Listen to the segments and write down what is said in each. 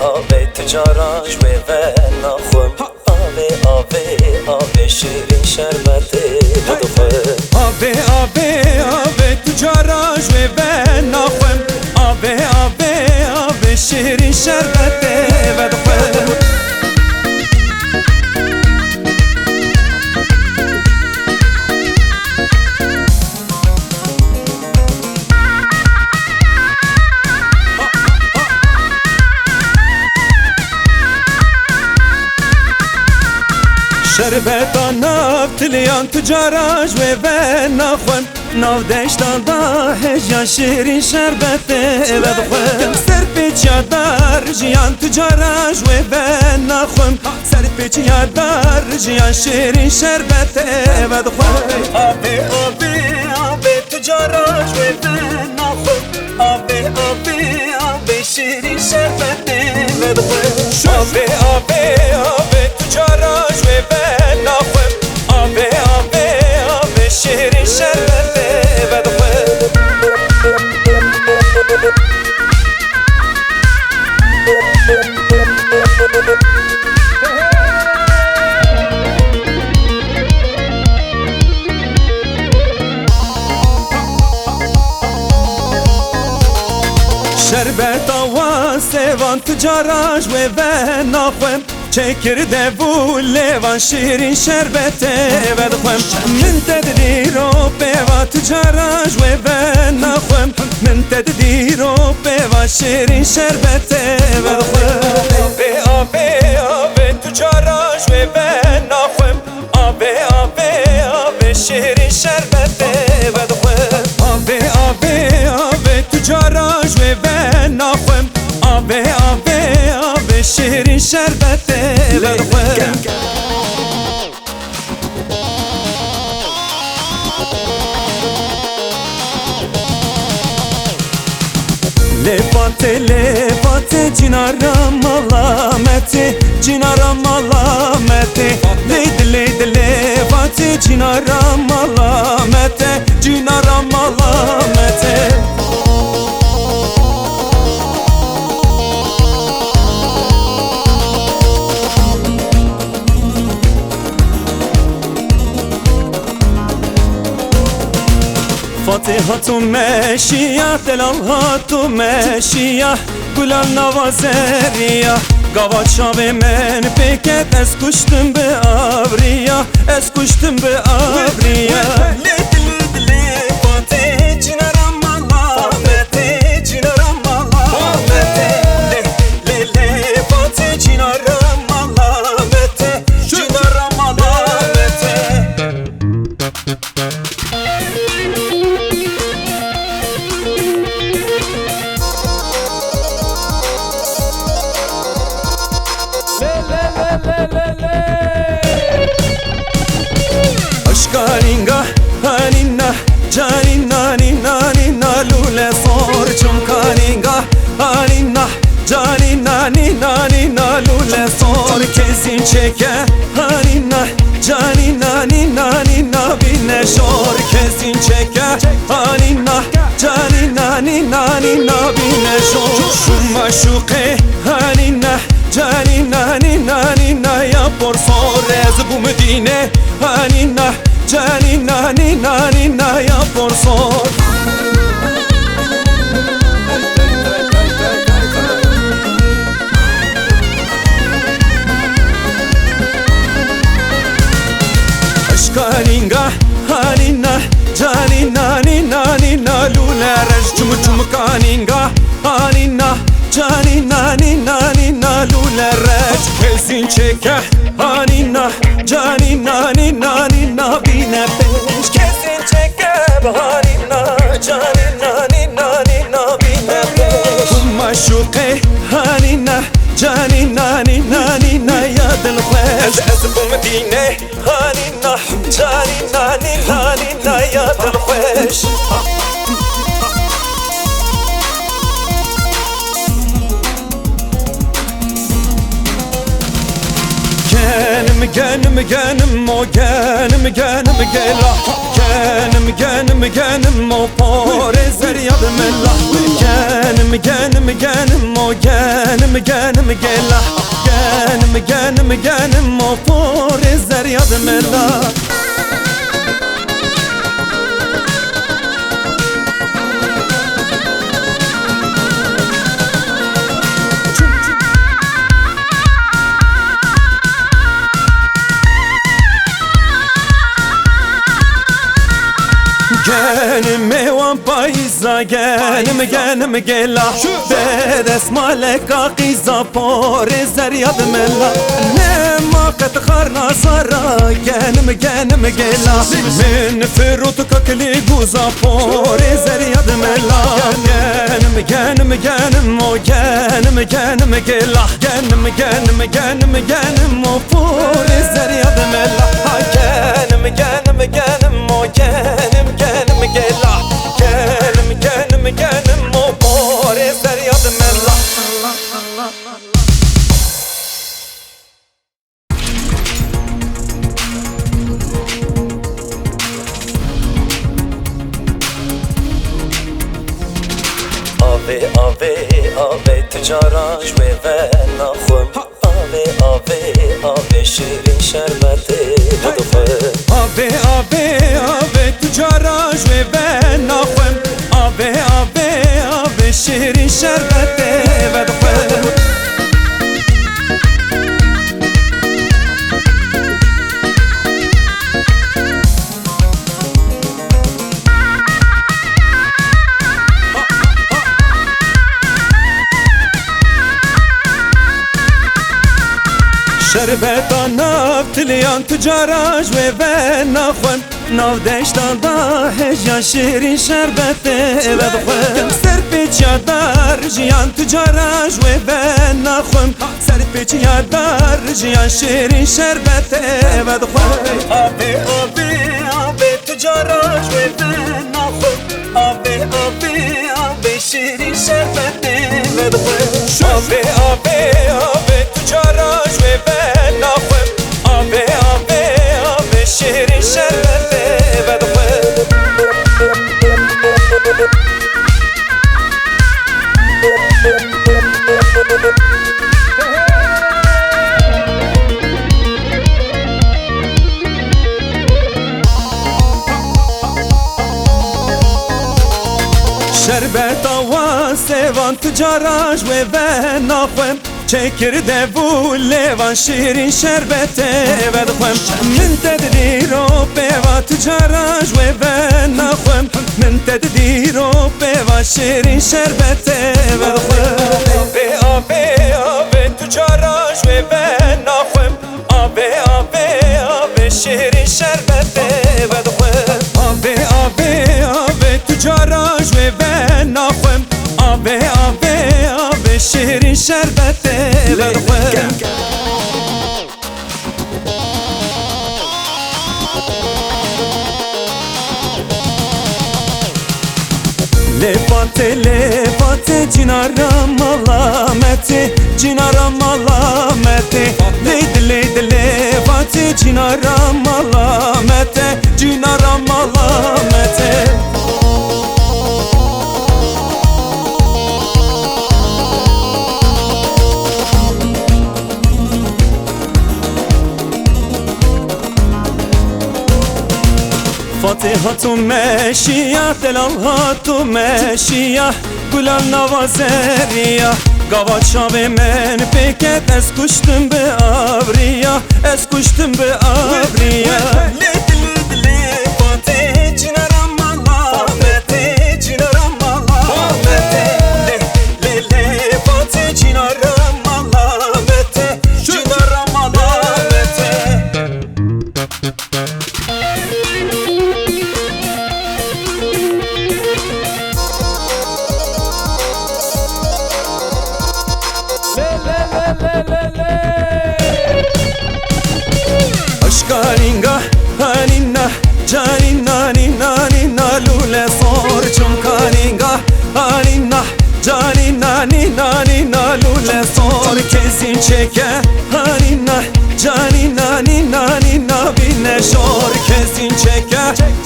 آوه تجاراش و نخون آوه آوه آوه شیرین شربت بدخون آوه آوه آوه تجاراش و نخون آوه آوه آوه شیرین شربت بدخون شربتا ناف تلیان تجاراج و نخون ناف دشتان دا هجان شیرین شربت بدخون سر پیچ یادار جیان تجاراج و نخون سر پیچ یادار جیان شیرین شربت بدخون آوه آوه آوه تجاراش و نخون آوه آوه آوه شیرین شربت بدخون آوه آوه آوه تجاراج و نخون آوه آوه آوه شیرین شربت بدخون شربتا و سوان تجاراج و نخون چکرده و لیوان شیرین شربت بدخون من تددیر و بیوان تجاراج و نخون من تددیر و بیوان شیرین شربت بدخون آبه آبه آبه تجاراج و نخون آبه آبه آبه شیرین شربت بدخون آبه آبه آبه تجاراج و نخون آبه آبه آبه شیرین شربت بدخون لفات جنارم ملامتی جنارم ملامتی لید لفات جنارم ملامتی جنارم ملامتی فاتحة تو ماشية دلالها تو ماشية گلال نوازرية قوات شاب من بكت از کشتم به آبرية از کشتم به آبرية Aşkaringa hanina canina nina nina lule sor çumkaringa hanina canina nina nina lule sor kesin çeke hanina canina nina nina bine şor kesin çeke hanina canina nina nina bine şor şu maşuke hanina canina nina nina yapor sor ez bu medine hanina canina nina nina yapor sor aşkaringa hanina canina nina nina lule rej cum kaninga hanina canina nina nina lule rej kesin çeke hanina canina nina nina bine peş kesin çeke hanina canina nina nina bine peş maşuke hanina canina nina nina ya dil khosh ez bu medine hanina canina nina nina ya dil khosh genim o genim gela genim o pore zer yadım ella genim o genim gela genim o pore zer yadım ella Genim evan payza genim gela Bedes maleka qiza pore zer yadım ella Ne makat kharna sara genim gela Min firut kakli guza pore zer yadım ella Genim o genim gela Genim o pore zer yadım ella Genim o genim gela Genim o pore zer yadım ella Ave ticara jwe ve nakhum Ave şirin şerbeti vedkhum Ave ticara jwe ve nakhum Ave şirin şerbeti vedkhum شربتا ناف تلیان تجارا جوی و نخون ناو دشتان دا هجیان شیرین شربت بدخون سر پیچیا دار جیان تجارا جوی و نخون سر پیچیا دار جیان شیرین شربت بدخون Ave ticara jwe ve nakhum Ave şirin şerbeti vedkhum Ave ticara jwe ve nakhum Ave şirin şerbeti بدخون شربتا و سوان تجارا جوی و نخوم چکرده بو لیوان شیرین شربت بدخوم من تدیرو بیوا تجارا جوی و نخوم من تدیرو بیوا شیرین شربت بدخوم آبه تجارا جوی و نخوم آبه شیرین شربت بدخوم آبه تجارا جوی و نخوم آبه شیرین شربت بدخوم Lefate cinara malamete Leydi lefate cinara malamete Fatihatu meşiyah, delalhatu meşiyah Gülal navazeriya Gava çave men peket Es kuştum be avriya Es kuştum be avriya Aşkaringa hanina canina nina nina lule sor çumkaringa hanina canina nina nina lule sor kezin çeke hanina canina nina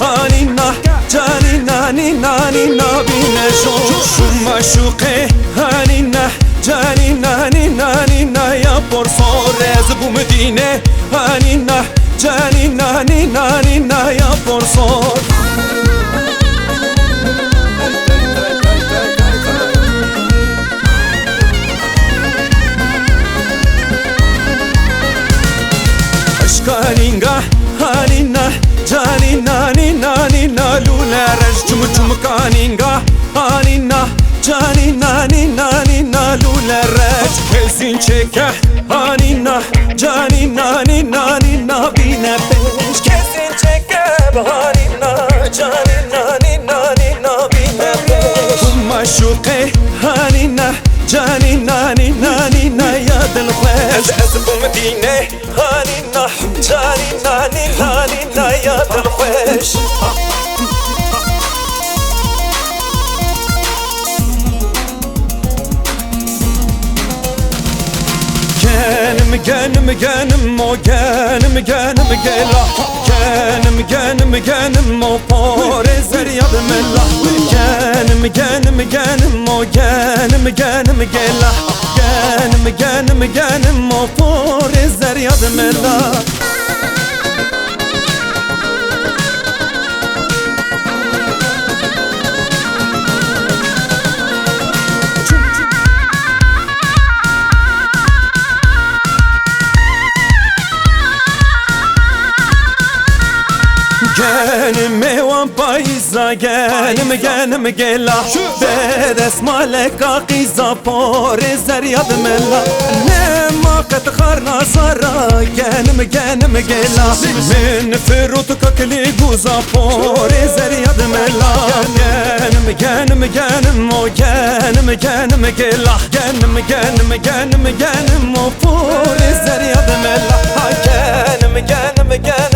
هانينا جانينا نينا نينا بينا شو معشوقي هانينا جانينا نينا نينا يا بورصور رازق ومدينة هانينا جانينا نينا نينا يا بورصور عشقانينغا هانينا جانينا نينا نينا لولا رجم جمكانينغا هانينا جانينا نينا نينا لولا رج كلسين çeke هانينا جانينا نينا نينا بينا بيش كلسين çeke هانينا جانينا نينا نينا بينا بيش معشوقي هانينا جانينا نينا نينا يا دلخوش أزب مدينة هانينا جانينا نينا نينا يا دلخوش Genim o genim gela Genim o pore zeryadım ella Genim o genim gela Genim o pore zeryadım ella Genim evan payza genim gela Bedes malek aqiza pore zeryadım ella Nema qet kharna sara genim gela Min firut kakli guza pore zeryadım ella Genim o genim gela Genim o pore zeryadım ella Genim